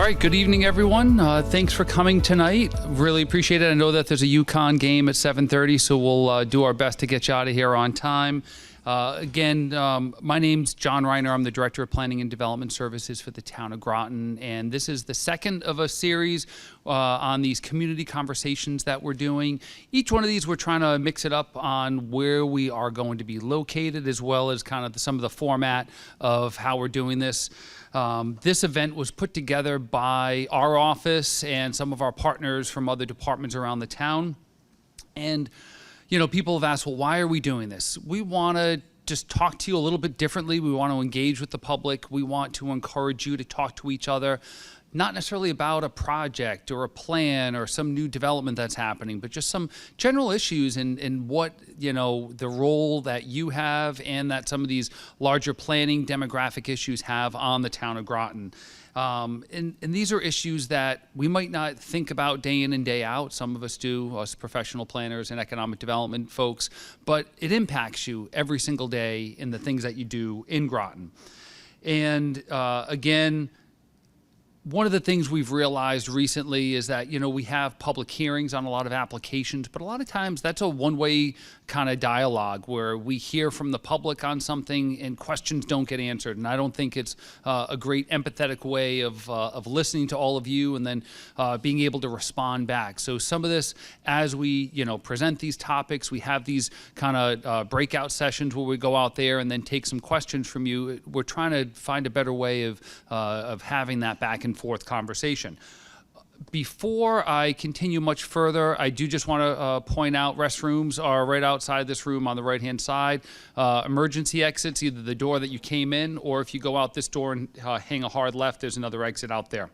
right, good evening, everyone. Thanks for coming tonight. Really appreciate it. I know that there's a UConn game at 7:30, so we'll do our best to get you out of here on time. Again, my name's John Reiner. I'm the Director of Planning and Development Services for the town of Groton, and this is the second of a series on these community conversations that we're doing. Each one of these, we're trying to mix it up on where we are going to be located, as well as kind of some of the format of how we're doing this. This event was put together by our office and some of our partners from other departments around the town. And you know, people have asked, well, why are we doing this? We want to just talk to you a little bit differently. We want to engage with the public. We want to encourage you to talk to each other, not necessarily about a project or a plan or some new development that's happening, but just some general issues in what, you know, the role that you have and that some of these larger planning demographic issues have on the town of Groton. And these are issues that we might not think about day in and day out. Some of us do, us professional planners and economic development folks, but it impacts you every single day in the things that you do in Groton. And again, one of the things we've realized recently is that, you know, we have public hearings on a lot of applications, but a lot of times that's a one-way kind of dialogue where we hear from the public on something and questions don't get answered. And I don't think it's a great empathetic way of listening to all of you and then being able to respond back. So some of this, as we, you know, present these topics, we have these kind of breakout sessions where we go out there and then take some questions from you. We're trying to find a better way of having that back and forth conversation. Before I continue much further, I do just want to point out restrooms are right outside this room on the right-hand side. Emergency exits, either the door that you came in, or if you go out this door and hang a hard left, there's another exit out there.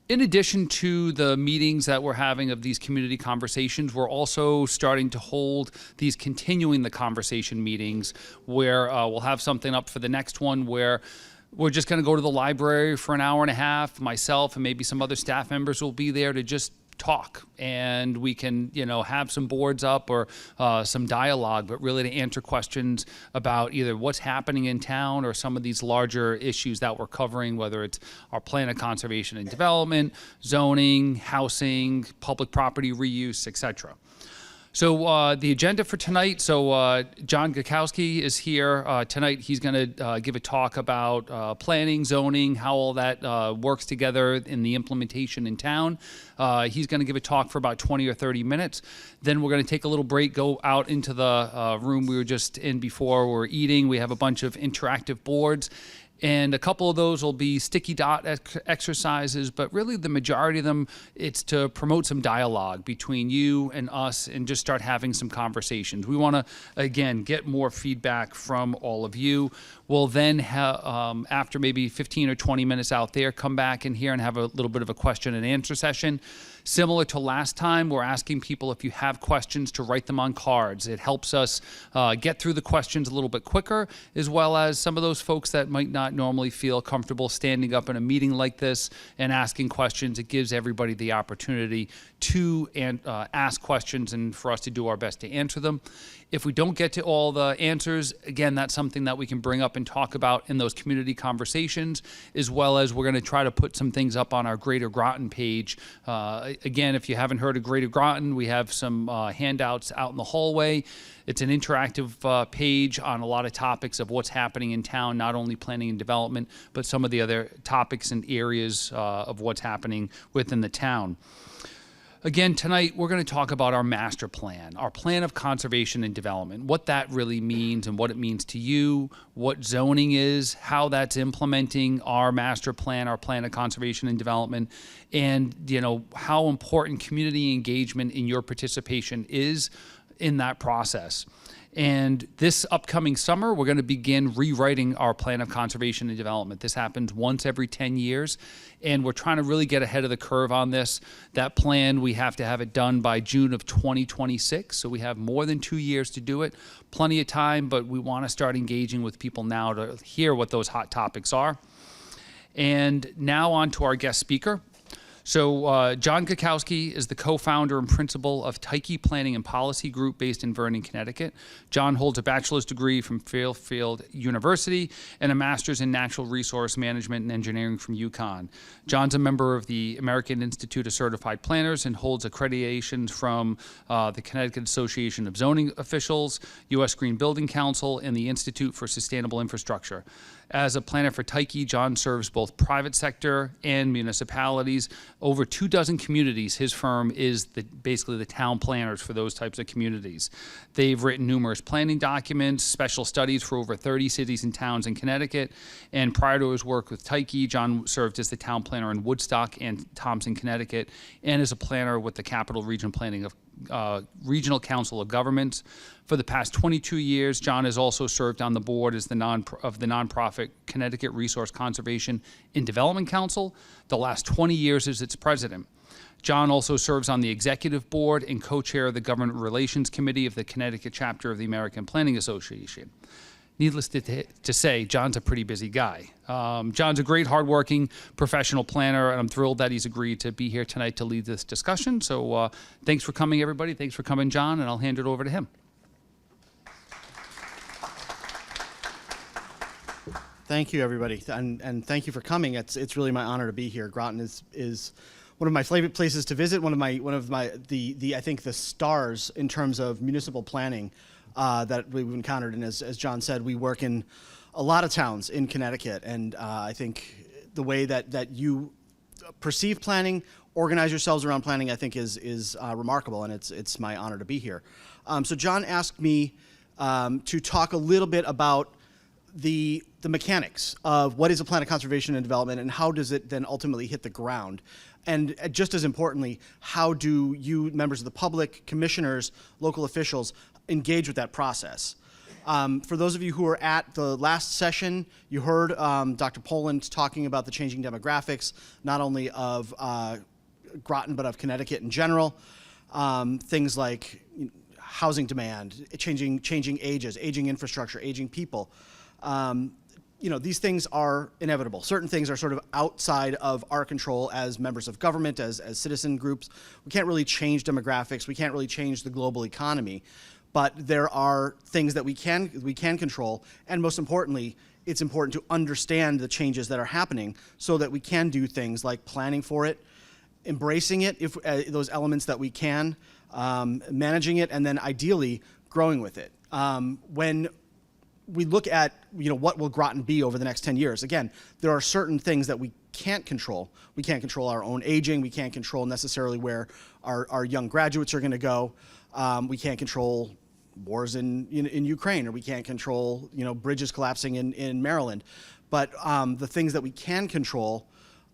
In addition to the meetings that we're having of these community conversations, we're also starting to hold these continuing the conversation meetings where we'll have something up for the next one where we're just going to go to the library for an hour and a half. Myself and maybe some other staff members will be there to just talk, and we can, you know, have some boards up or some dialogue, but really to answer questions about either what's happening in town or some of these larger issues that we're covering, whether it's our plan of conservation and development, zoning, housing, public property reuse, etc. So the agenda for tonight, so John Guszkowski is here tonight. He's going to give a talk about planning, zoning, how all that works together in the implementation in town. He's going to give a talk for about 20 or 30 minutes. Then we're going to take a little break, go out into the room we were just in before we're eating. We have a bunch of interactive boards. And a couple of those will be sticky dot exercises, but really the majority of them, it's to promote some dialogue between you and us and just start having some conversations. We want to, again, get more feedback from all of you. We'll then, after maybe 15 or 20 minutes out there, come back in here and have a little bit of a question and answer session. Similar to last time, we're asking people if you have questions to write them on cards. It helps us get through the questions a little bit quicker, as well as some of those folks that might not normally feel comfortable standing up in a meeting like this and asking questions. It gives everybody the opportunity to ask questions and for us to do our best to answer them. If we don't get to all the answers, again, that's something that we can bring up and talk about in those community conversations, as well as we're going to try to put some things up on our Greater Groton page. Again, if you haven't heard of Greater Groton, we have some handouts out in the hallway. It's an interactive page on a lot of topics of what's happening in town, not only planning and development, but some of the other topics and areas of what's happening within the town. Again, tonight we're going to talk about our master plan, our plan of conservation and development, what that really means and what it means to you, what zoning is, how that's implementing our master plan, our plan of conservation and development, and, you know, how important community engagement in your participation is in that process. And this upcoming summer, we're going to begin rewriting our plan of conservation and development. This happens once every 10 years, and we're trying to really get ahead of the curve on this. That plan, we have to have it done by June of 2026, so we have more than 2 years to do it. Plenty of time, but we want to start engaging with people now to hear what those hot topics are. And now on to our guest speaker. So John Guszkowski is the co-founder and principal of Tyche Planning and Policy Group based in Vernon, Connecticut. John holds a bachelor's degree from Fairfield University and a master's in natural resource management and engineering from UConn. John's a member of the American Institute of Certified Planners and holds accreditations from the Connecticut Association of Zoning Officials, U.S. Green Building Council, and the Institute for Sustainable Infrastructure. As a planner for Tyche, John serves both private sector and municipalities. Over 24 communities. His firm is basically the town planners for those types of communities. They've written numerous planning documents, special studies for over 30 cities and towns in Connecticut. And prior to his work with Tyche, John served as the town planner in Woodstock and Thompson, Connecticut, and as a planner with the Capital Region Planning of Regional Council of Governments. For the past 22 years, John has also served on the board as the nonprofit Connecticut Resource Conservation and Development Council, the last 20 years as its president. John also serves on the executive board and co-chair of the Government Relations Committee of the Connecticut chapter of the American Planning Association. Needless to say, John's a pretty busy guy. John's a great, hardworking professional planner, and I'm thrilled that he's agreed to be here tonight to lead this discussion. So thanks for coming, everybody. Thanks for coming, John, and I'll hand it over to him. Thank you, everybody, and thank you for coming. It's really my honor to be here. Groton is one of my favorite places to visit. One of my I think the stars in terms of municipal planning that we've encountered. And as John said, we work in a lot of towns in Connecticut, and I think the way that you perceive planning, organize yourselves around planning, I think is remarkable, and it's my honor to be here. So John asked me to talk a little bit about the mechanics of what is a plan of conservation and development, and how does it then ultimately hit the ground. And just as importantly, how do you, members of the public, commissioners, local officials, engage with that process? For those of you who were at the last session, you heard Dr. Poland talking about the changing demographics, not only of Groton, but of Connecticut in general. Things like housing demand, changing ages, aging infrastructure, aging people. These things are inevitable. Certain things are sort of outside of our control as members of government, as citizen groups. We can't really change demographics. We can't really change the global economy. But there are things that we can control, and most importantly, it's important to understand the changes that are happening so that we can do things like planning for it, embracing it, if those elements that we can, managing it, and then ideally growing with it. When we look at what will Groton be over the next 10 years, again, there are certain things that we can't control. We can't control our own aging. We can't control necessarily where our young graduates are going to go. We can't control wars in Ukraine, or we can't control bridges collapsing in Maryland. But the things that we can control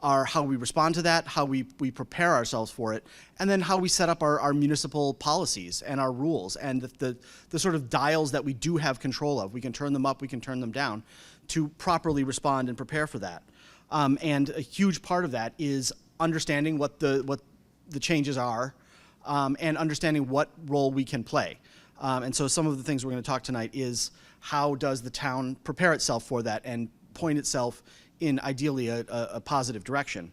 are how we respond to that, how we prepare ourselves for it, and then how we set up our municipal policies and our rules, and the sort of dials that we do have control of. We can turn them up, we can turn them down to properly respond and prepare for that. And a huge part of that is understanding what the changes are, and understanding what role we can play. And so some of the things we're going to talk tonight is how does the town prepare itself for that and point itself in ideally a positive direction.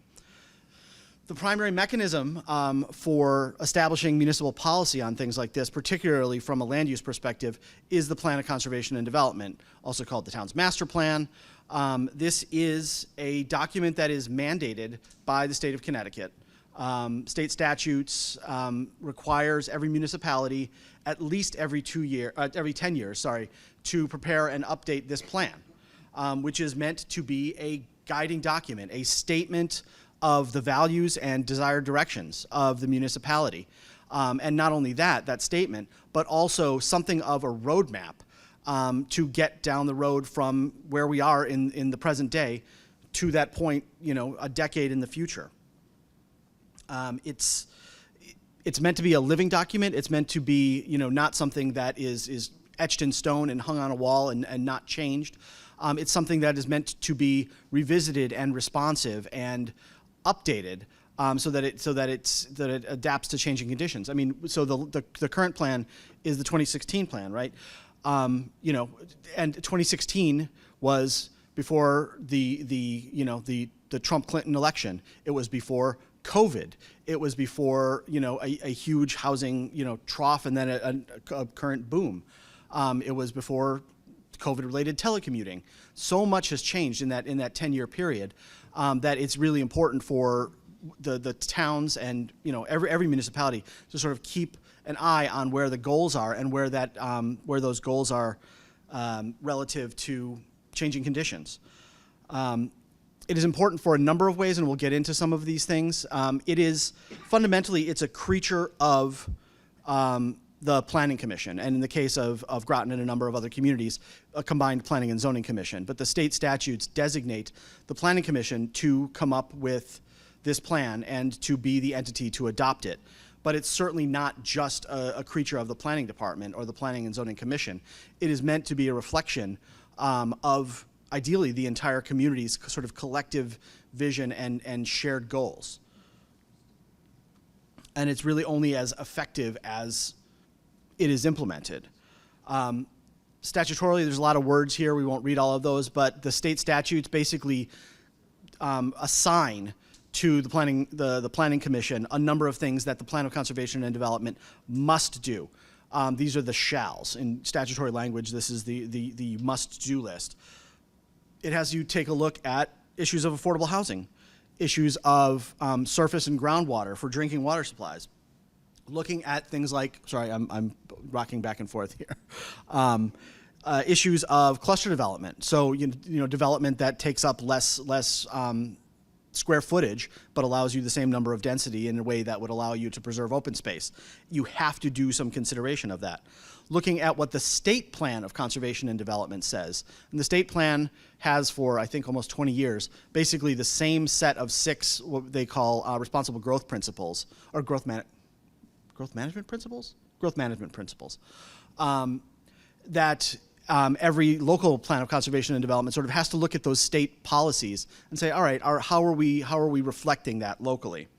The primary mechanism for establishing municipal policy on things like this, particularly from a land use perspective, is the Plan of Conservation and Development, also called the town's master plan. This is a document that is mandated by the state of Connecticut. State statutes requires every municipality at least every 10 years, to prepare and update this plan, which is meant to be a guiding document, a statement of the values and desired directions of the municipality. And not only that statement, but also something of a roadmap to get down the road from where we are in the present day to that point, a decade in the future. It's meant to be a living document. It's meant to be, not something that is etched in stone and hung on a wall and not changed. It's something that is meant to be revisited and responsive and updated, so that it adapts to changing conditions. I mean, so the current plan is the 2016 plan, right? And 2016 was before the Trump-Clinton election. It was before COVID. It was before, a huge housing, trough and then a current boom. It was before COVID-related telecommuting. So much has changed in that 10-year period that it's really important for the towns and every municipality to sort of keep an eye on where the goals are and where those goals are relative to changing conditions. It is important for a number of ways, and we'll get into some of these things. Fundamentally, it's a creature of the Planning Commission, and in the case of Groton and a number of other communities, a combined Planning and Zoning Commission. But the state statutes designate the Planning Commission to come up with this plan and to be the entity to adopt it. But it's certainly not just a creature of the Planning Department or the Planning and Zoning Commission. It is meant to be a reflection of ideally the entire community's sort of collective vision and shared goals. And it's really only as effective as it is implemented. Statutorily, there's a lot of words here. We won't read all of those, but the state statutes basically assign to the Planning Commission a number of things that the Plan of Conservation and Development must do. These are the shalls. In statutory language, this is the must-do list. It has you take a look at issues of affordable housing, issues of surface and groundwater for drinking water supplies, looking at things like, sorry, I'm rocking back and forth here, issues of cluster development. So development that takes up less square footage, but allows you the same number of density in a way that would allow you to preserve open space. You have to do some consideration of that. Looking at what the state plan of conservation and development says. And the state plan has for, I think, almost 20 years, basically the same set of 6, what they call responsible growth principles, or growth management principles? Growth management principles. That every local plan of conservation and development sort of has to look at those state policies and say, all right, how are we reflecting that locally?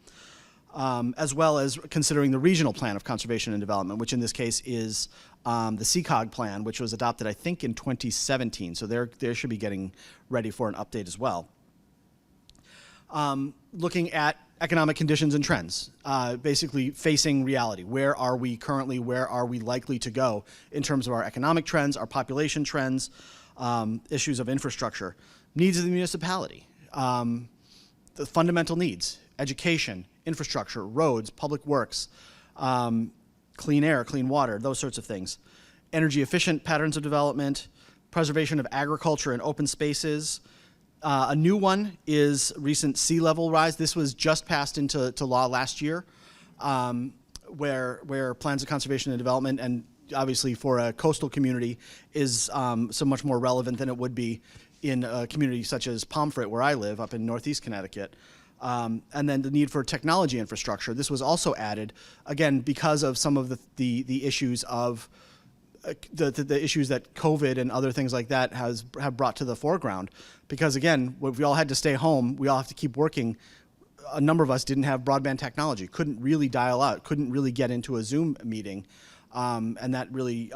As well as considering the regional plan of conservation and development, which in this case is the CCOG plan, which was adopted, I think, in 2017. So they should be getting ready for an update as well. Looking at economic conditions and trends, basically facing reality. Where are we currently? Where are we likely to go in terms of our economic trends, our population trends, issues of infrastructure, needs of the municipality, the fundamental needs, education, infrastructure, roads, public works, clean air, clean water, those sorts of things. Energy efficient patterns of development, preservation of agriculture and open spaces. A new one is recent sea level rise. This was just passed into law last year, where plans of conservation and development, and obviously for a coastal community, is so much more relevant than it would be in a community such as Pomfret, where I live, up in Northeast Connecticut. And then the need for technology infrastructure. This was also added, again, because of some of the issues of the issues that COVID and other things like that have brought to the foreground. Because again, we all had to stay home, we all have to keep working. A number of us didn't have broadband technology, couldn't really dial out, couldn't really get into a Zoom meeting, and that really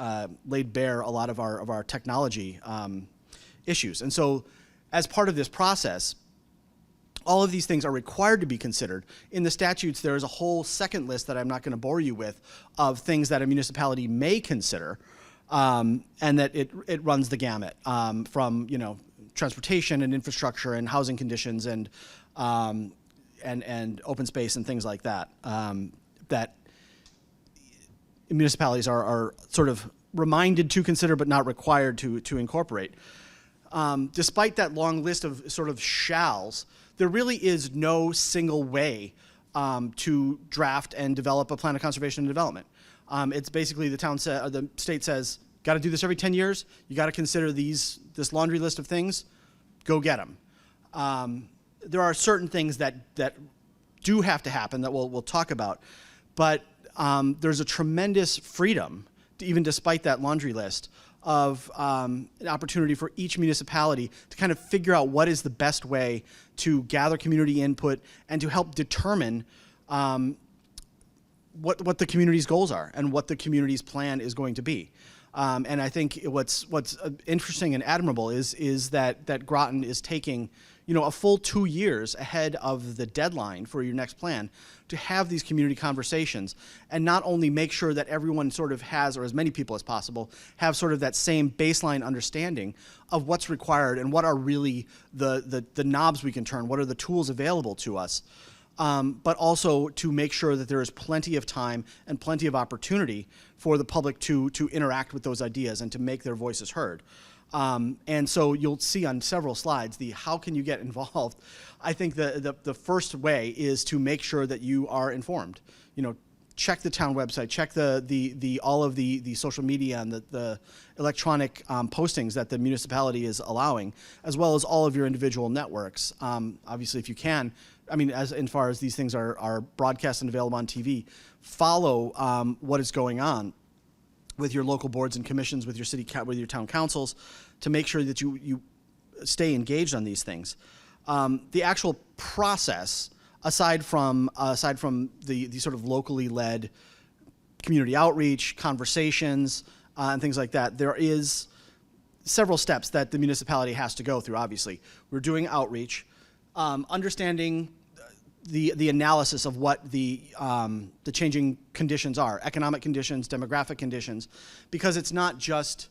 laid bare a lot of our technology issues. And so, as part of this process, all of these things are required to be considered. In the statutes, there is a whole second list that I'm not going to bore you with of things that a municipality may consider, and that it runs the gamut from transportation and infrastructure and housing conditions and open space and things like that. That municipalities are sort of reminded to consider but not required to incorporate. Despite that long list of sort of shalls, there really is no single way to draft and develop a plan of conservation and development. It's basically the state says, got to do this every 10 years. You got to consider this laundry list of things. Go get them. There are certain things that do have to happen that we'll talk about, but there's a tremendous freedom, even despite that laundry list, of an opportunity for each municipality to kind of figure out what is the best way to gather community input and to help determine what the community's goals are and what the community's plan is going to be. And I think what's interesting and admirable is that Groton is taking, a full 2 years ahead of the deadline for your next plan to have these community conversations, and not only make sure that everyone sort of has, or as many people as possible, have sort of that same baseline understanding of what's required and what are really the knobs we can turn, what are the tools available to us, but also to make sure that there is plenty of time and plenty of opportunity for the public to interact with those ideas and to make their voices heard. And so you'll see on several slides the how can you get involved. I think the first way is to make sure that you are informed. Check the town website, check all of the social media and the electronic postings that the municipality is allowing, as well as all of your individual networks. Obviously, if you can, as far as these things are broadcast and available on TV, follow what is going on with your local boards and commissions, with your town councils, to make sure that you stay engaged on these things. The actual process, aside from the sort of locally led community outreach, conversations, and things like that, there is several steps that the municipality has to go through. Obviously, we're doing outreach, understanding the analysis of what the changing conditions are, economic conditions, demographic conditions, because it's not just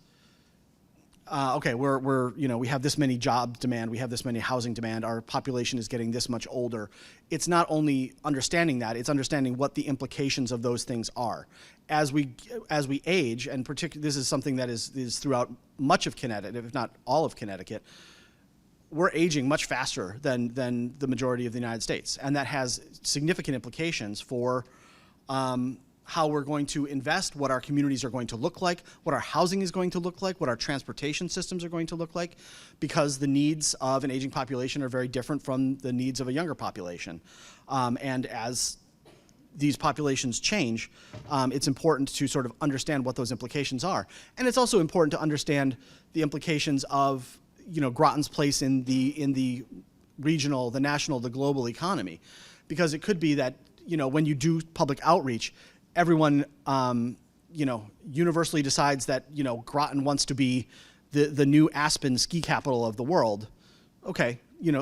okay, we have this many job demand, we have this many housing demand, our population is getting this much older. It's not only understanding that, it's understanding what the implications of those things are. As we age, and particularly this is something that is throughout much of Connecticut, if not all of Connecticut, we're aging much faster than the majority of the United States. And that has significant implications for how we're going to invest, what our communities are going to look like, what our housing is going to look like, what our transportation systems are going to look like, because the needs of an aging population are very different from the needs of a younger population. And as these populations change, it's important to sort of understand what those implications are. And it's also important to understand the implications of Groton's place in the regional, the national, the global economy, because it could be that when you do public outreach, everyone universally decides that Groton wants to be the new Aspen ski capital of the world. Okay,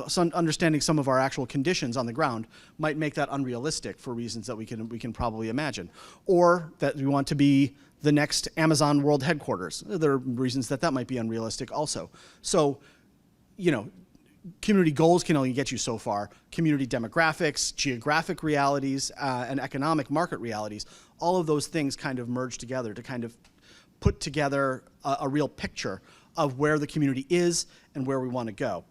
so understanding some of our actual conditions on the ground might make that unrealistic for reasons that we can probably imagine, or that we want to be the next Amazon world headquarters. There are reasons that might be unrealistic also. So, community goals can only get you so far. Community demographics, geographic realities, and economic market realities, all of those things kind of merge together to kind of put together a real picture of where the community is and where we want to go.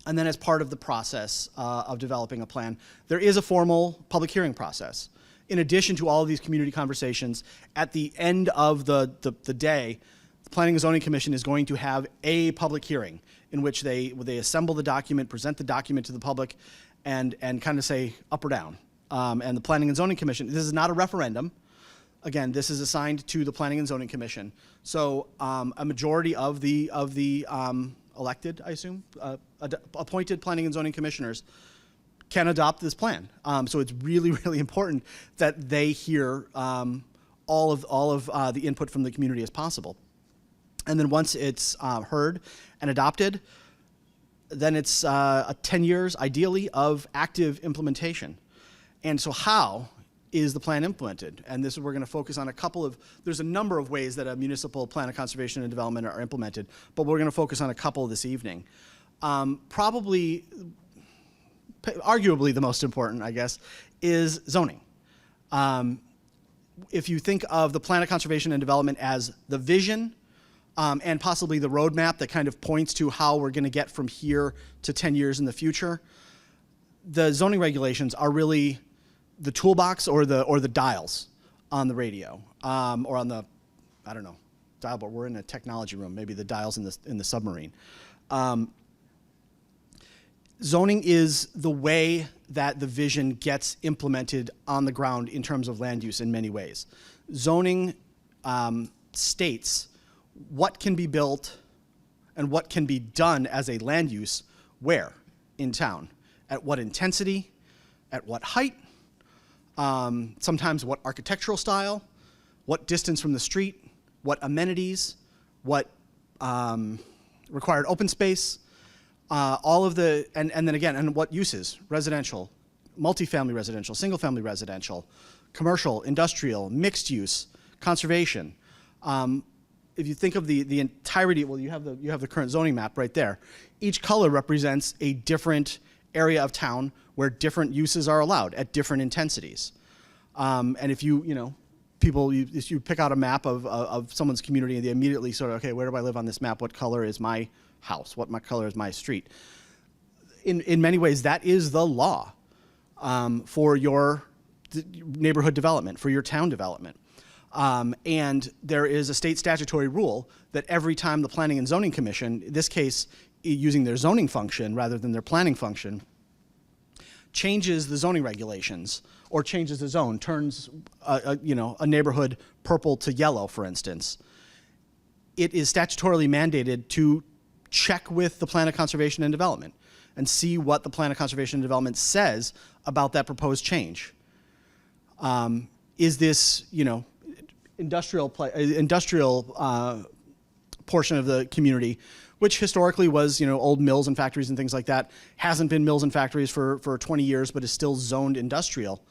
And then as part of the process of developing a plan, there is a formal public hearing process. In addition to all of these community conversations, at the end of the day, the Planning and Zoning Commission is going to have a public hearing in which they assemble the document, present the document to the public, and kind of say up or down. And the Planning and Zoning Commission, this is not a referendum. Again, this is assigned to the Planning and Zoning Commission. So a majority of the elected, I assume, appointed Planning and Zoning Commissioners can adopt this plan. So it's really, really important that they hear all of the input from the community as possible. And then once it's heard and adopted, then it's 10 years, ideally, of active implementation. And so how is the plan implemented? And this is, we're going to focus on there's a number of ways that a municipal plan of conservation and development are implemented, but we're going to focus on a couple this evening. Arguably the most important, I guess, is zoning. If you think of the plan of conservation and development as the vision and possibly the roadmap that kind of points to how we're going to get from here to 10 years in the future, the zoning regulations are really the toolbox or the dials on the radio or on the, I don't know, dial, but we're in a technology room, maybe the dials in the submarine. Zoning is the way that the vision gets implemented on the ground in terms of land use in many ways. Zoning states what can be built and what can be done as a land use where in town, at what intensity, at what height, sometimes what architectural style, what distance from the street, what amenities, what required open space, all of the, and then again, and what uses, residential, multifamily residential, single-family residential, commercial, industrial, mixed use, conservation. If you think of the entirety, well, you have the current zoning map right there. Each color represents a different area of town where different uses are allowed at different intensities. And if you pick out a map of someone's community and they immediately sort of, okay, where do I live on this map? What color is my house? What color is my street? In many ways, that is the law for your neighborhood development, for your town development. And there is a state statutory rule that every time the Planning and Zoning Commission, in this case using their zoning function rather than their planning function, changes the zoning regulations or changes the zone, turns a neighborhood purple to yellow, for instance, it is statutorily mandated to check with the Plan of Conservation and Development and see what the Plan of Conservation and Development says about that proposed change. Is this, industrial portion of the community, which historically was, old mills and factories and things like that, hasn't been mills and factories for 20 years, but is still zoned industrial.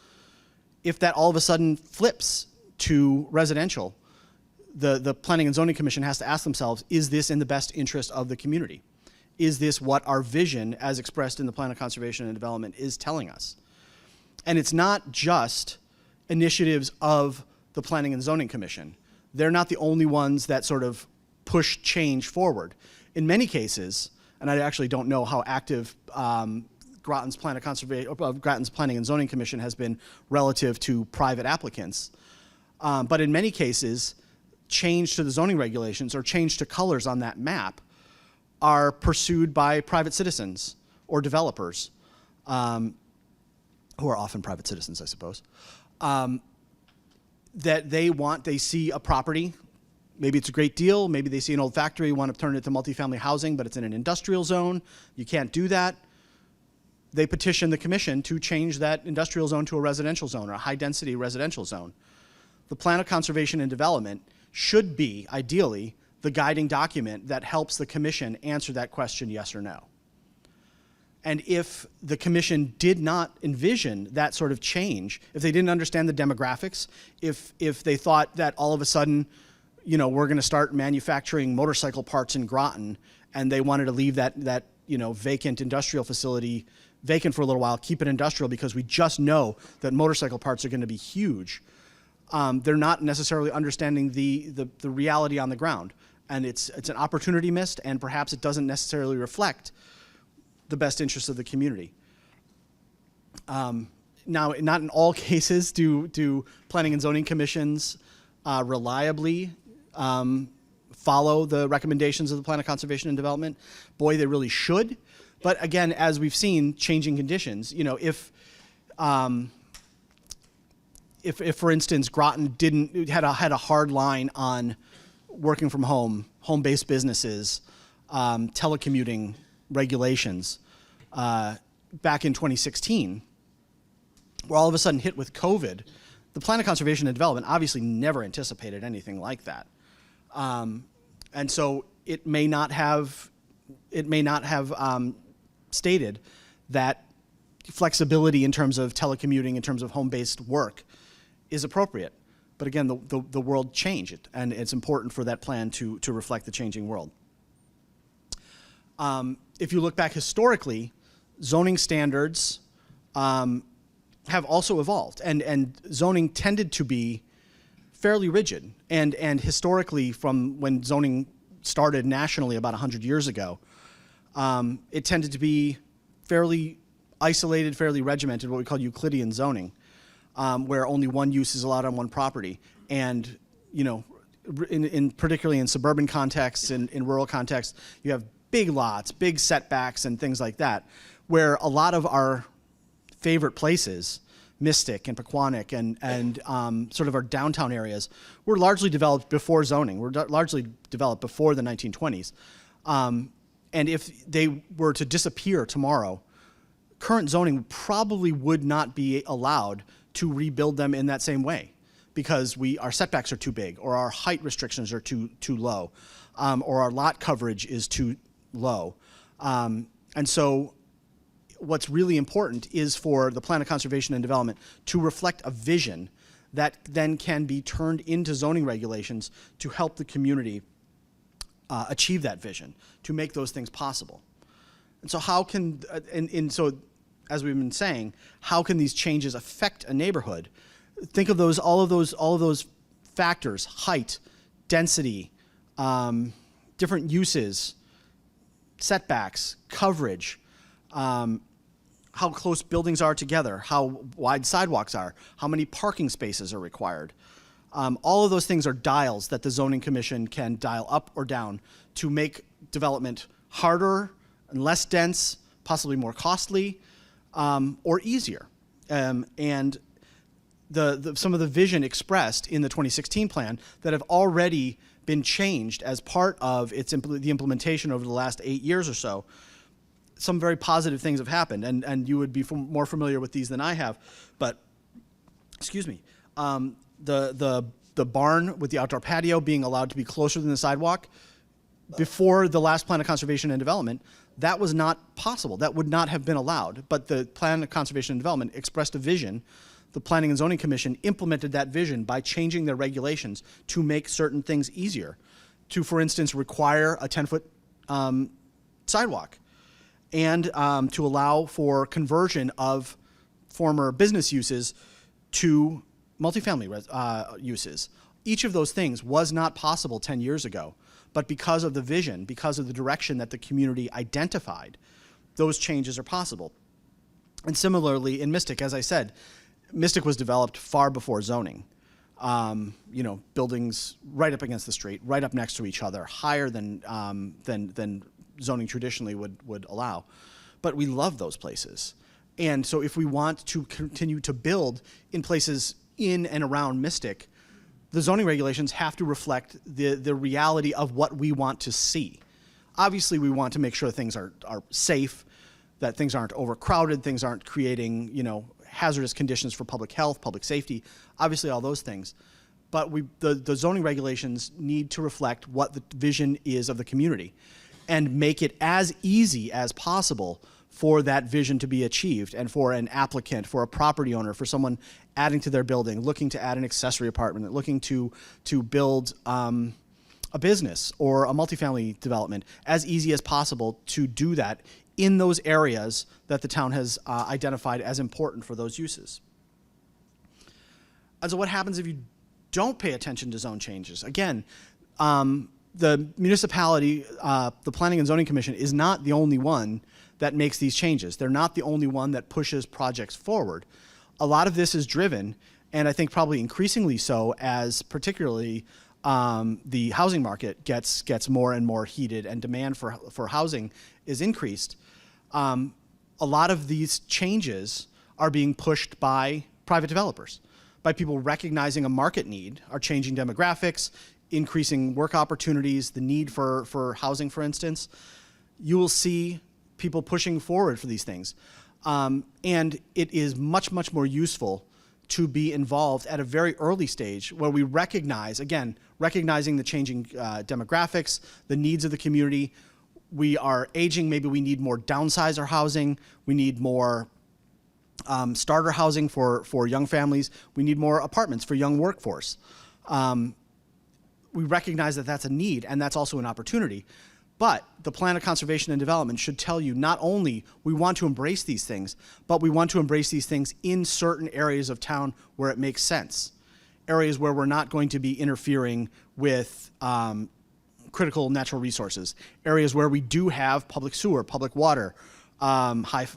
If that all of a sudden flips to residential, the Planning and Zoning Commission has to ask themselves, is this in the best interest of the community? Is this what our vision, as expressed in the Plan of Conservation and Development, is telling us? And it's not just initiatives of the Planning and Zoning Commission. They're not the only ones that sort of push change forward. In many cases, and I actually don't know how active Groton's Planning and Zoning Commission has been relative to private applicants, but in many cases, change to the zoning regulations or change to colors on that map are pursued by private citizens or developers, who are often private citizens, I suppose, that they see a property, maybe it's a great deal, maybe they see an old factory, want to turn it to multifamily housing, but it's in an industrial zone, you can't do that. They petition the commission to change that industrial zone to a residential zone or a high-density residential zone. The Plan of Conservation and Development should be, ideally, the guiding document that helps the commission answer that question, yes or no. And if the commission did not envision that sort of change, if they didn't understand the demographics, if they thought that all of a sudden, we're going to start manufacturing motorcycle parts in Groton, and they wanted to leave that vacant industrial facility vacant for a little while, keep it industrial because we just know that motorcycle parts are going to be huge. They're not necessarily understanding the reality on the ground, and it's an opportunity missed, and perhaps it doesn't necessarily reflect the best interests of the community. Now, not in all cases do planning and zoning commissions reliably follow the recommendations of the Plan of Conservation and Development. Boy, they really should. But again, as we've seen, changing conditions. If for instance Groton had a hard line on working from home, home-based businesses, telecommuting regulations back in 2016, we're all of a sudden hit with COVID. The Plan of Conservation and Development obviously never anticipated anything like that, and so it may not have stated that flexibility in terms of telecommuting, in terms of home-based work, is appropriate. But again, the world changed, and it's important for that plan to reflect the changing world. If you look back historically, zoning standards have also evolved, and zoning tended to be fairly rigid. And historically, from when zoning started nationally about 100 years ago, it tended to be fairly isolated, fairly regimented, what we call Euclidean zoning, where only one use is allowed on one property. And, particularly in suburban contexts and in rural contexts, you have big lots, big setbacks and things like that, where a lot of our favorite places, Mystic and Pequannock and sort of our downtown areas, were largely developed before zoning, were largely developed before the 1920s. And if they were to disappear tomorrow, current zoning probably would not be allowed to rebuild them in that same way, because our setbacks are too big, or our height restrictions are too low, or our lot coverage is too low. And so what's really important is for the Plan of Conservation and Development to reflect a vision that then can be turned into zoning regulations to help the community achieve that vision, to make those things possible. And so how can, so as we've been saying, how can these changes affect a neighborhood? Think of all of those factors: height, density, different uses, setbacks, coverage, how close buildings are together, how wide sidewalks are, how many parking spaces are required. All of those things are dials that the Zoning Commission can dial up or down to make development harder and less dense, possibly more costly, or easier. And some of the vision expressed in the 2016 plan that have already been changed as part of the implementation over the last 8 years or so, some very positive things have happened, and you would be more familiar with these than I have. But, excuse me, the barn with the outdoor patio being allowed to be closer than the sidewalk, before the last Plan of Conservation and Development, that was not possible. That would not have been allowed. But the Plan of Conservation and Development expressed a vision. The Planning and Zoning Commission implemented that vision by changing their regulations to make certain things easier. To, for instance, require a 10-foot sidewalk, and to allow for conversion of former business uses to multifamily uses. Each of those things was not possible 10 years ago, but because of the vision, because of the direction that the community identified, those changes are possible. And similarly in Mystic, as I said, Mystic was developed far before zoning. Buildings right up against the street, right up next to each other, higher than zoning traditionally would allow. But we love those places. And so if we want to continue to build in places in and around Mystic, the zoning regulations have to reflect the reality of what we want to see. Obviously, we want to make sure things are safe, that things aren't overcrowded, things aren't creating, hazardous conditions for public health, public safety, obviously all those things. But the zoning regulations need to reflect what the vision is of the community and make it as easy as possible for that vision to be achieved, and for an applicant, for a property owner, for someone adding to their building, looking to add an accessory apartment, looking to build a business or a multifamily development, as easy as possible to do that in those areas that the town has identified as important for those uses. And so what happens if you don't pay attention to zone changes? Again, the municipality, the Planning and Zoning Commission, is not the only one that makes these changes. They're not the only one that pushes projects forward. A lot of this is driven, and I think probably increasingly so, as particularly the housing market gets more and more heated and demand for housing is increased. A lot of these changes are being pushed by private developers, by people recognizing a market need, are changing demographics, increasing work opportunities, the need for housing, for instance. You will see people pushing forward for these things. And it is much, much more useful to be involved at a very early stage where we recognize, again, recognizing the changing demographics, the needs of the community. We are aging, maybe we need more downsizer housing, we need more starter housing for young families, we need more apartments for young workforce. We recognize that that's a need, and that's also an opportunity. But the Plan of Conservation and Development should tell you not only we want to embrace these things, but we want to embrace these things in certain areas of town where it makes sense. Areas where we're not going to be interfering with critical natural resources. Areas where we do have public sewer, public water, high-speed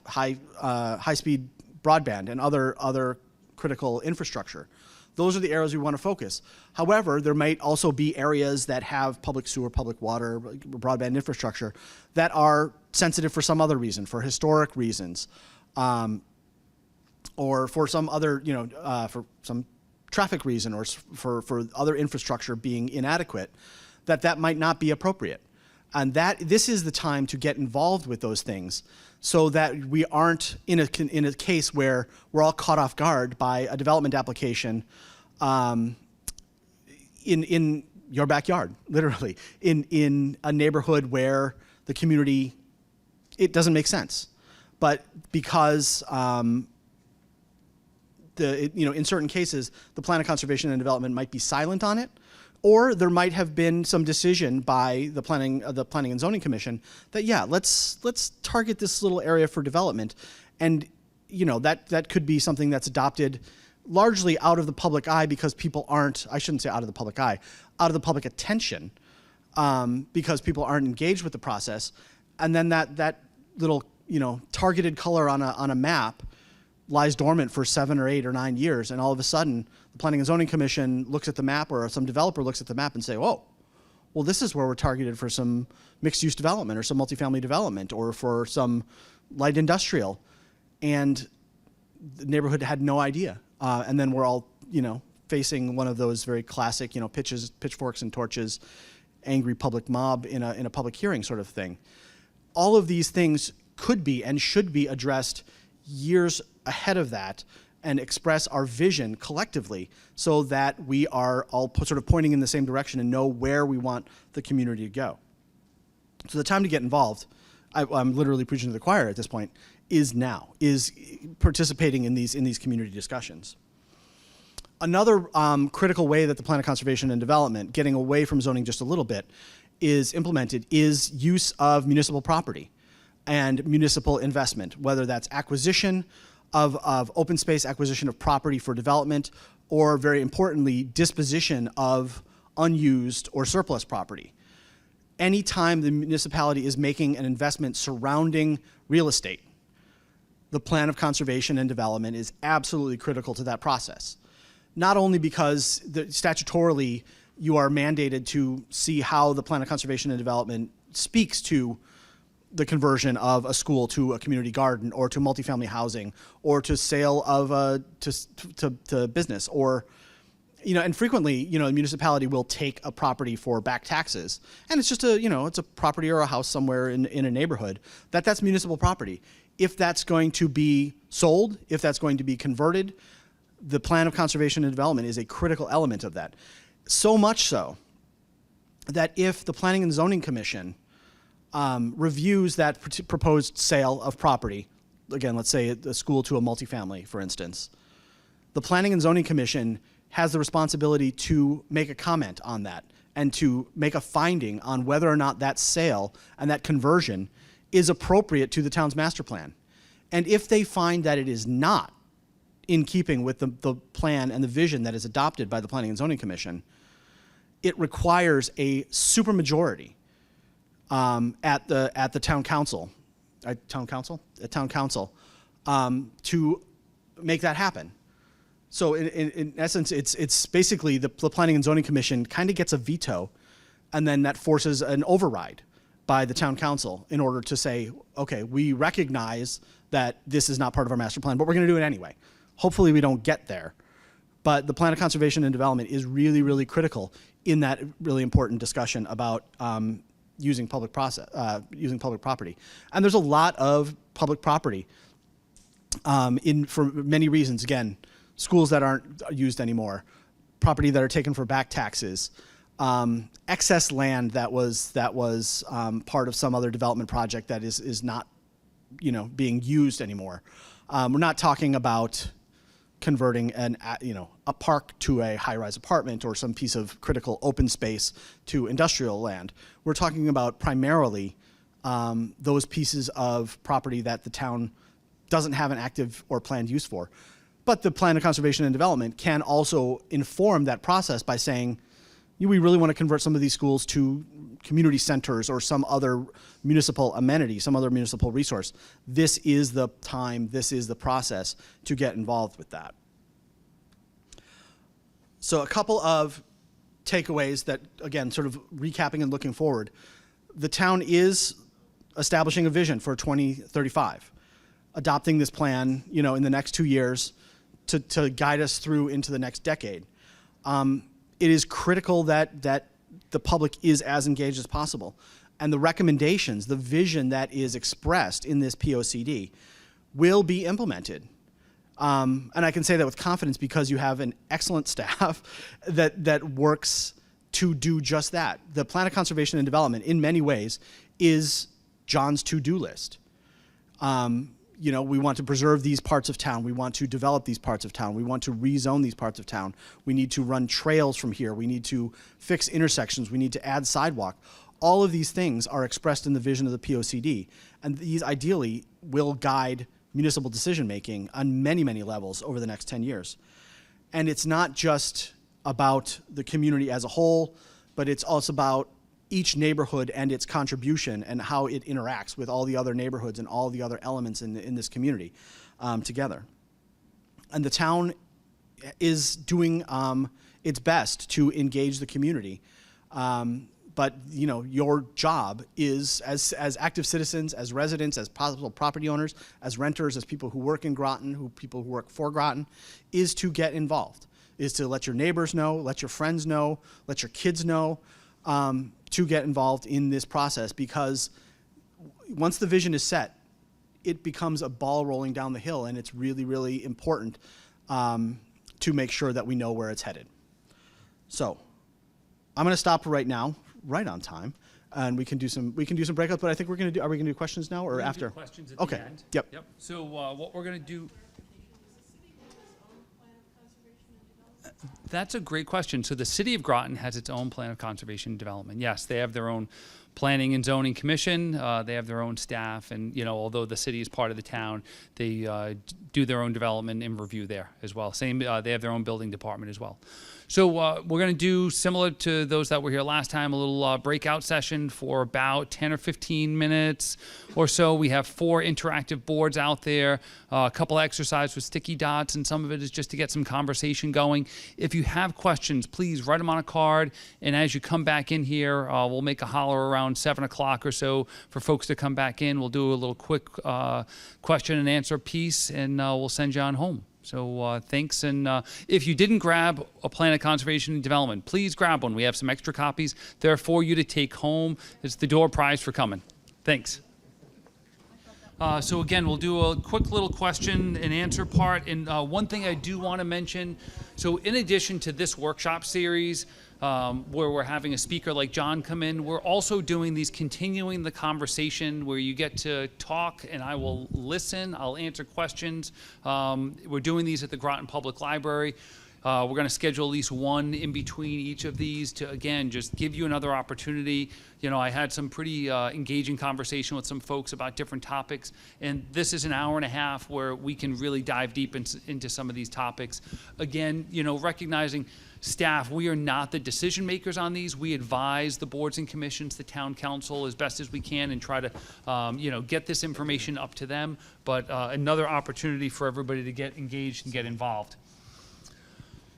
broadband, and other critical infrastructure. Those are the areas we want to focus. However, there might also be areas that have public sewer, public water, broadband infrastructure that are sensitive for some other reason, for historic reasons, or for some other, for some traffic reason, or for other infrastructure being inadequate, that might not be appropriate. And this is the time to get involved with those things, so that we aren't in a case where we're all caught off guard by a development application in your backyard, literally, in a neighborhood where the community, it doesn't make sense. But because in certain cases, the plan of conservation and development might be silent on it, or there might have been some decision by the planning and zoning commission that, yeah, let's target this little area for development, and that could be something that's adopted largely out of the public eye because people aren't, I shouldn't say out of the public eye, out of the public attention, because people aren't engaged with the process, and then that little targeted color on a map lies dormant for 7 or 8 or 9 years, and all of a sudden the Planning and Zoning Commission looks at the map, or some developer looks at the map and say, oh, well, this is where we're targeted for some mixed-use development or some multifamily development or for some light industrial, and the neighborhood had no idea. And then we're all, facing one of those very classic, pitchforks and torches, angry public mob in a public hearing sort of thing. All of these things could be and should be addressed years ahead of that and express our vision collectively so that we are all sort of pointing in the same direction and know where we want the community to go. So the time to get involved, I'm literally preaching to the choir at this point, is now, is participating in these community discussions. Another critical way that the Plan of Conservation and Development, getting away from zoning just a little bit, is implemented is use of municipal property and municipal investment, whether that's acquisition of open space, acquisition of property for development, or very importantly, disposition of unused or surplus property. Anytime the municipality is making an investment surrounding real estate, the Plan of Conservation and Development is absolutely critical to that process. Not only because statutorily you are mandated to see how the Plan of Conservation and Development speaks to the conversion of a school to a community garden or to multifamily housing or to sale of to business, or and frequently a municipality will take a property for back taxes, and it's just it's a property or a house somewhere in a neighborhood that's municipal property. If that's going to be sold, if that's going to be converted, the Plan of Conservation and Development is a critical element of that. So much so that if the Planning and Zoning Commission reviews that proposed sale of property, again, let's say a school to a multifamily, for instance, the Planning and Zoning Commission has the responsibility to make a comment on that and to make a finding on whether or not that sale and that conversion is appropriate to the town's master plan. And if they find that it is not in keeping with the plan and the vision that is adopted by the Planning and Zoning Commission, it requires a supermajority at the town council, to make that happen. So in essence, it's basically the Planning and Zoning Commission kind of gets a veto, and then that forces an override by the town council in order to say, okay, we recognize that this is not part of our master plan, but we're going to do it anyway. Hopefully we don't get there. But the Plan of Conservation and Development is really, really critical in that really important discussion about using public property. And there's a lot of public property for many reasons. Again, schools that aren't used anymore, property that are taken for back taxes, excess land that was part of some other development project that is not being used anymore. We're not talking about converting a park to a high-rise apartment or some piece of critical open space to industrial land. We're talking about primarily those pieces of property that the town doesn't have an active or planned use for. But the Plan of Conservation and Development can also inform that process by saying, we really want to convert some of these schools to community centers or some other municipal amenity, some other municipal resource. This is the time, this is the process to get involved with that. So a couple of takeaways that, again, sort of recapping and looking forward. The town is establishing a vision for 2035, adopting this plan, in the next 2 years to guide us through into the next decade. It is critical that the public is as engaged as possible. And the recommendations, the vision that is expressed in this POCD will be implemented. And I can say that with confidence because you have an excellent staff that works to do just that. The Plan of Conservation and Development, in many ways, is John's to-do list. You know, we want to preserve these parts of town. We want to develop these parts of town. We want to rezone these parts of town. We need to run trails from here. We need to fix intersections. We need to add sidewalk. All of these things are expressed in the vision of the POCD, and these ideally will guide municipal decision-making on many, many levels over the next 10 years. And it's not just about the community as a whole, but it's also about each neighborhood and its contribution and how it interacts with all the other neighborhoods and all the other elements in this community together. And the town is doing its best to engage the community. But you know, your job is, as active citizens, as residents, as possible property owners, as renters, as people who work in Groton, people who work for Groton, is to get involved, is to let your neighbors know, let your friends know, let your kids know, to get involved in this process, because once the vision is set, it becomes a ball rolling down the hill, and it's really, really important to make sure that we know where it's headed. So I'm going to stop right now, right on time, and we can do some breakouts. But I think we're going to do. Are we going to do questions now or after? Questions at okay. the end. Yep. Yep. So what we're going to do. That's a great question. So the city of Groton has its own plan of conservation and development. Yes, they have their own planning and zoning commission. They have their own staff, and you know, although the city is part of the town, they do their own development and review there as well. Same, they have their own building department as well. So we're going to do, similar to those that were here last time, a little breakout session for about 10 or 15 minutes or so. We have 4 interactive boards out there, a couple exercises with sticky dots, and some of it is just to get some conversation going. If you have questions, please write them on a card, and as you come back in here, we'll make a holler around 7 o'clock or so for folks to come back in. We'll do a little quick question and answer piece, and we'll send you on home. So thanks, and if you didn't grab a plan of conservation and development, please grab one. We have some extra copies there for you to take home. It's the door prize for coming. Thanks. So again, we'll do a quick little question and answer part. And one thing I do want to mention, so in addition to this workshop series, where we're having a speaker like John come in, we're also doing these continuing the conversation where you get to talk and I will listen, I'll answer questions. We're doing these at the Groton Public Library. We're going to schedule at least one in between each of these to, again, just give you another opportunity. You know, I had some pretty engaging conversation with some folks about different topics, and this is an hour and a half where we can really dive deep into some of these topics. Again, you know, recognizing staff, we are not the decision makers on these. We advise the boards and commissions, the town council as best as we can, and try to, you know, get this information up to them. But another opportunity for everybody to get engaged and get involved.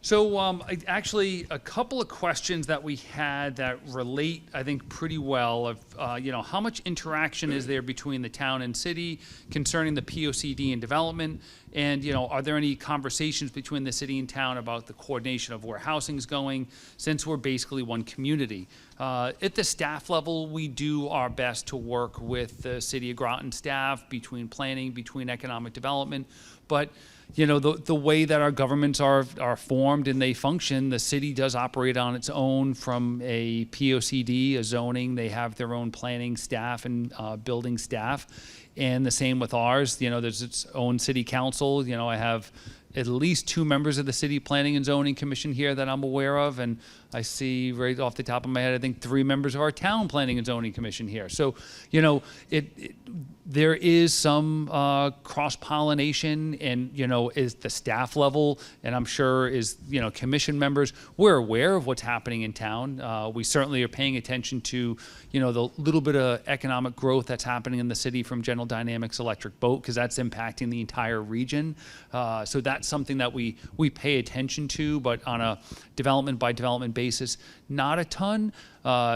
So actually, a couple of questions that we had that relate, I think, pretty well of, you know, how much interaction is there between the town and city concerning the POCD and development? And, you know, are there any conversations between the city and town about the coordination of where housing is going, since we're basically one community? At the staff level, we do our best to work with the City of Groton staff, between planning, between economic development. But you know, the way that our governments are formed and they function, the city does operate on its own from a POCD, a zoning. They have their own planning staff and building staff. And the same with ours. You know, there's its own city council. You know, I have at least 2 members of the City Planning and Zoning Commission here that I'm aware of, and I see right off the top of my head, I think 3 members of our Town Planning and Zoning Commission here. So, you know, there is some cross-pollination, and, you know, is the staff level, and I'm sure is, you know, commission members, we're aware of what's happening in town. We certainly are paying attention to, you know, the little bit of economic growth that's happening in the city from General Dynamics electric boat, because that's impacting the entire region. So that's something that we pay attention to, but on a development by development basis, not a ton.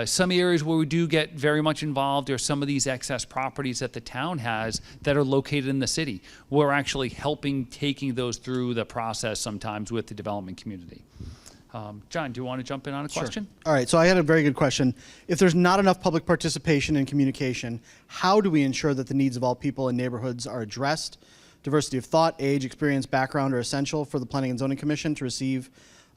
Some areas where we do get very much involved are some of these excess properties that the town has that are located in the city. We're actually helping taking those through the process sometimes with the development community. John, do you want to jump in on a question? Sure. All right, so I had a very good question. If there's not enough public participation and communication, how do we ensure that the needs of all people in neighborhoods are addressed diversity of thought, age, experience, background are essential for the Planning and Zoning Commission to receive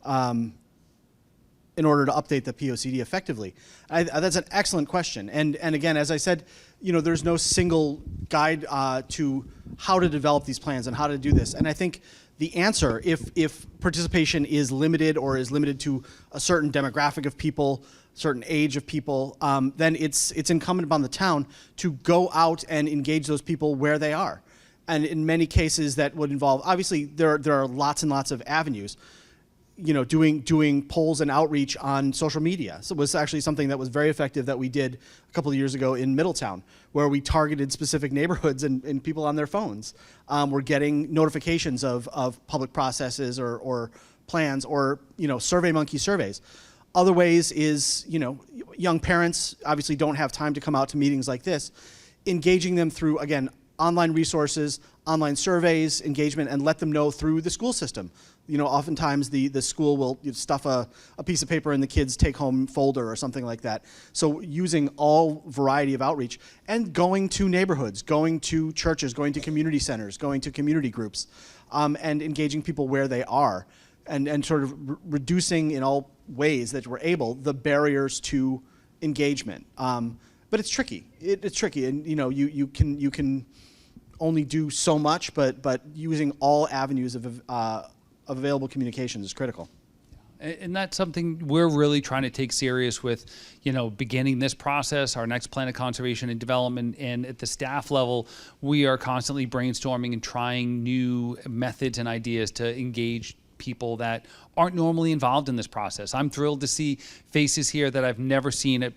in order to update the POCD effectively? That's an excellent question. And again, as I said, there's no single guide to how to develop these plans and how to do this. And I think the answer, if participation is limited or is limited to a certain demographic of people, certain age of people, then it's incumbent upon the town to go out and engage those people where they are. And in many cases that would involve, obviously there are lots and lots of avenues, doing polls and outreach on social media. So it was actually something that was very effective that we did a couple of years ago in Middletown, where we targeted specific neighborhoods and people on their phones were getting notifications of public processes or plans or, SurveyMonkey surveys. Other ways is, young parents obviously don't have time to come out to meetings like this, engaging them through, again, online resources, online surveys, engagement, and let them know through the school system. Oftentimes the school will stuff a piece of paper in the kids' take-home folder or something like that. So using all variety of outreach and going to neighborhoods, going to churches, going to community centers, going to community groups, and engaging people where they are, and sort of reducing in all ways that we're able the barriers to engagement. But it's tricky. It's tricky, and you can only do so much, but using all avenues of available communications is critical. And that's something we're really trying to take serious with, beginning this process, our next plan of conservation and development. And at the staff level, we are constantly brainstorming and trying new methods and ideas to engage people that aren't normally involved in this process. I'm thrilled to see faces here that I've never seen at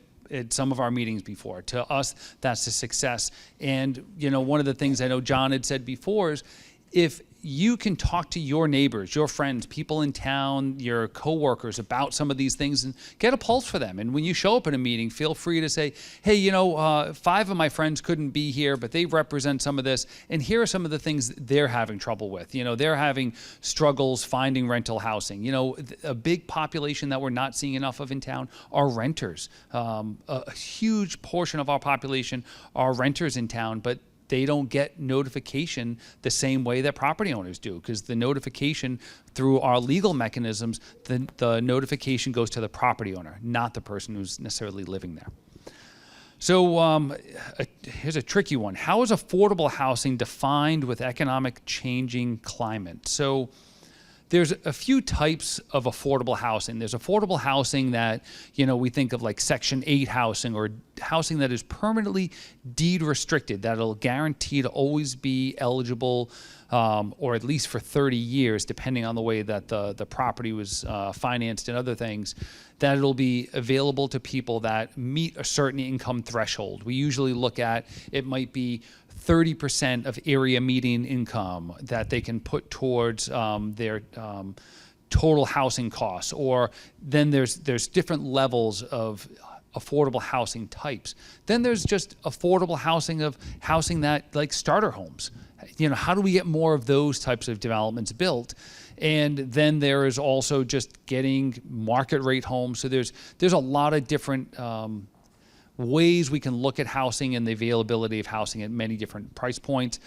some of our meetings before. To us, that's a success. And, one of the things I know John had said before is, if you can talk to your neighbors, your friends, people in town, your coworkers about some of these things and get a pulse for them. And when you show up in a meeting, feel free to say, hey, 5 of my friends couldn't be here, but they represent some of this. And here are some of the things they're having trouble with. They're having struggles finding rental housing. A big population that we're not seeing enough of in town are renters. A huge portion of our population are renters in town, but they don't get notification the same way that property owners do, because the notification through our legal mechanisms, the notification goes to the property owner, not the person who's necessarily living there. So here's a tricky one. How is affordable housing defined with economic changing climate? So there's a few types of affordable housing. There's affordable housing that, we think of like Section 8 housing, or housing that is permanently deed restricted, that'll guarantee to always be eligible, or at least for 30 years, depending on the way that the property was financed and other things, that it'll be available to people that meet a certain income threshold. We usually look at, it might be 30% of area median income that they can put towards their total housing costs. Or then there's different levels of affordable housing types. Then there's just affordable housing that, like starter homes. How do we get more of those types of developments built? And then there is also just getting market rate homes. So there's a lot of different ways we can look at housing and the availability of housing at many different price points.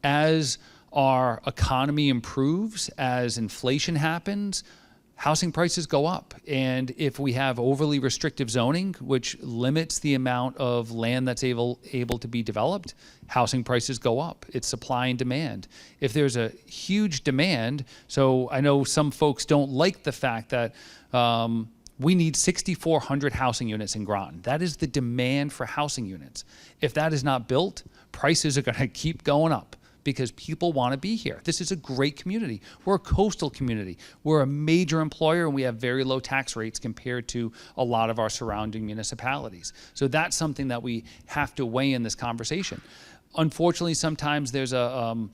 As our economy improves, as inflation happens, housing prices go up. And if we have overly restrictive zoning, which limits the amount of land that's able to be developed, housing prices go up. It's supply and demand. If there's a huge demand, so I know some folks don't like the fact that we need 6,400 housing units in Groton. That is the demand for housing units. If that is not built, prices are going to keep going up because people want to be here. This is a great community. We're a coastal community. We're a major employer, and we have very low tax rates compared to a lot of our surrounding municipalities. So that's something that we have to weigh in this conversation. Unfortunately, sometimes there's an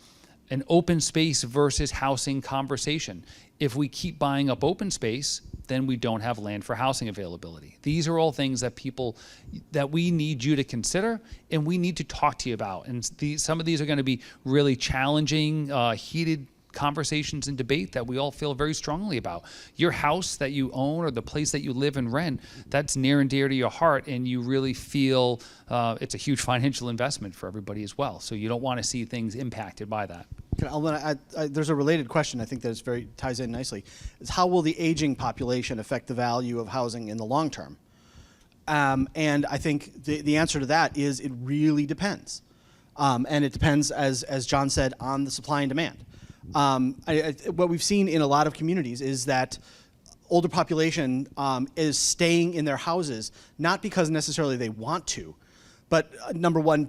open space versus housing conversation. If we keep buying up open space, then we don't have land for housing availability. These are all things that we need you to consider, and we need to talk to you about. And some of these are going to be really challenging, heated conversations and debate that we all feel very strongly about. Your house that you own or the place that you live and rent, that's near and dear to your heart, and you really feel it's a huge financial investment for everybody as well. So you don't want to see things impacted by that. There's a related question I think that ties in nicely. Is how will the aging population affect the value of housing in the long term? And I think the answer to that is it really depends. And it depends, as John said, on the supply and demand. What we've seen in a lot of communities is that older population is staying in their houses, not because necessarily they want to, but number one,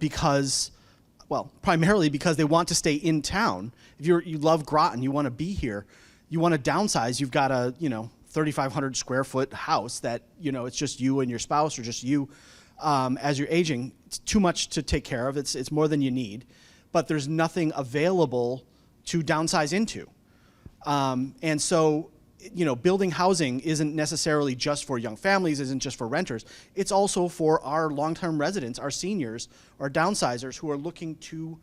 primarily because they want to stay in town. If you love Groton, you want to be here, you want to downsize, you've got a 3,500 square foot house that it's just you and your spouse, or just you as you're aging. It's too much to take care of. It's more than you need, but there's nothing available to downsize into, and so building housing isn't necessarily just for young families, isn't just for renters. It's also for our long-term residents, our seniors, our downsizers who are looking to,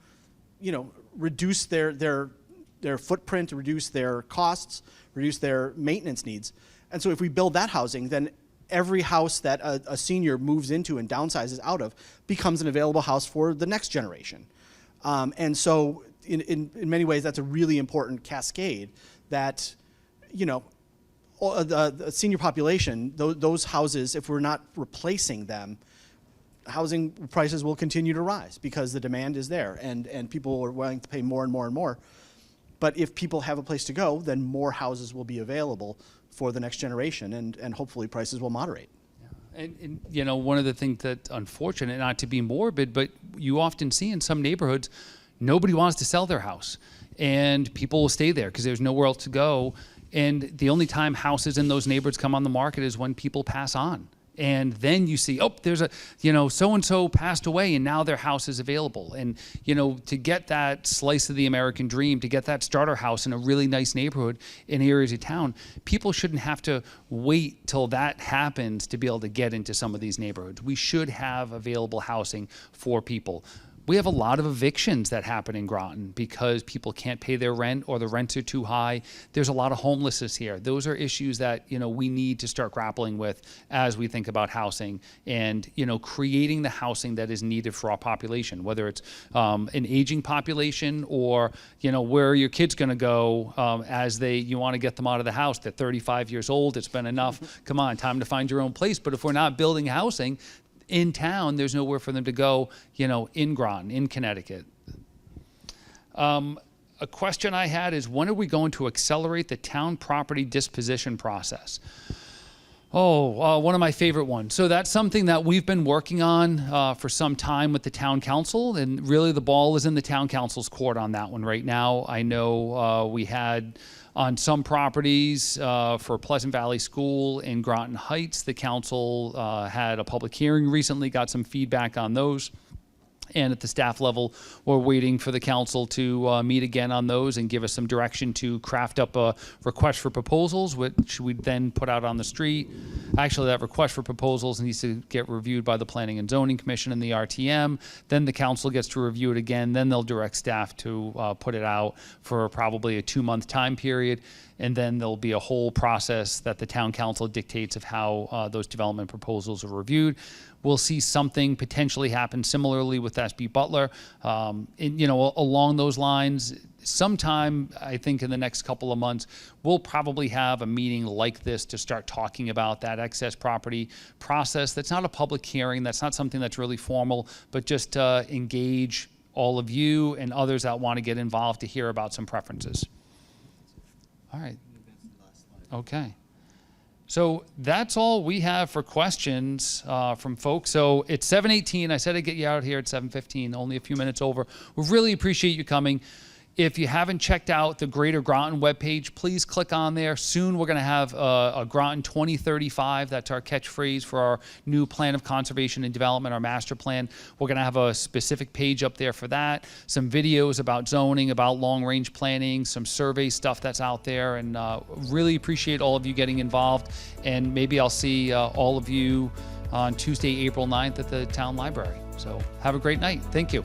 reduce their footprint, reduce their costs, reduce their maintenance needs. And so if we build that housing, then every house that a senior moves into and downsizes out of becomes an available house for the next generation. And so in many ways, that's a really important cascade that, the senior population, those houses, if we're not replacing them, housing prices will continue to rise because the demand is there and people are willing to pay more and more and more. But if people have a place to go, then more houses will be available for the next generation, and hopefully prices will moderate. And one of the things that's unfortunate, not to be morbid, but you often see in some neighborhoods, nobody wants to sell their house, and people will stay there because there's nowhere else to go. And the only time houses in those neighborhoods come on the market is when people pass on. And then you see, oh, there's a, so-and-so passed away and now their house is available. And, to get that slice of the American dream, to get that starter house in a really nice neighborhood in areas of town, people shouldn't have to wait till that happens to be able to get into some of these neighborhoods. We should have available housing for people. We have a lot of evictions that happen in Groton because people can't pay their rent or the rents are too high. There's a lot of homelessness here. Those are issues that, we need to start grappling with as we think about housing and, creating the housing that is needed for our population, whether it's an aging population or, where are your kids going to go as you want to get them out of the house. They're 35 years old. It's been enough. Come on, time to find your own place. But if we're not building housing in town, there's nowhere for them to go, in Groton, in Connecticut. A question I had is, when are we going to accelerate the town property disposition process? One of my favorite ones. So that's something that we've been working on for some time with the town council, and really the ball is in the town council's court on that one right now. I know we had on some properties for Pleasant Valley School in Groton Heights, the council had a public hearing recently, got some feedback on those. And at the staff level, we're waiting for the council to meet again on those and give us some direction to craft up a request for proposals, which we'd then put out on the street. Actually, that request for proposals needs to get reviewed by the Planning and Zoning Commission and the RTM. Then the council gets to review it again. Then they'll direct staff to put it out for probably a 2-month time period. And then there'll be a whole process that the town council dictates of how those development proposals are reviewed. We'll see something potentially happen similarly with SB Butler. Along those lines, sometime, I think in the next couple of months, we'll probably have a meeting like this to start talking about that excess property process. That's not a public hearing. That's not something that's really formal, but just engage all of you and others that want to get involved to hear about some preferences. All right. Okay. So that's all we have for questions from folks. So it's 7:18. I said I'd get you out here at 7:15, only a few minutes over. We really appreciate you coming. If you haven't checked out the Greater Groton webpage, please click on there. Soon we're going to have a Groton 2035. That's our catchphrase for our new plan of conservation and development, our master plan. We're going to have a specific page up there for that. Some videos about zoning, about long-range planning, some survey stuff that's out there. And really appreciate all of you getting involved. And maybe I'll see all of you on Tuesday, April 9th at the town library. So have a great night. Thank you.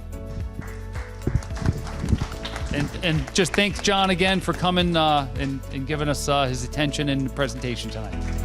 And just thanks John again for coming and giving us his attention and presentation tonight.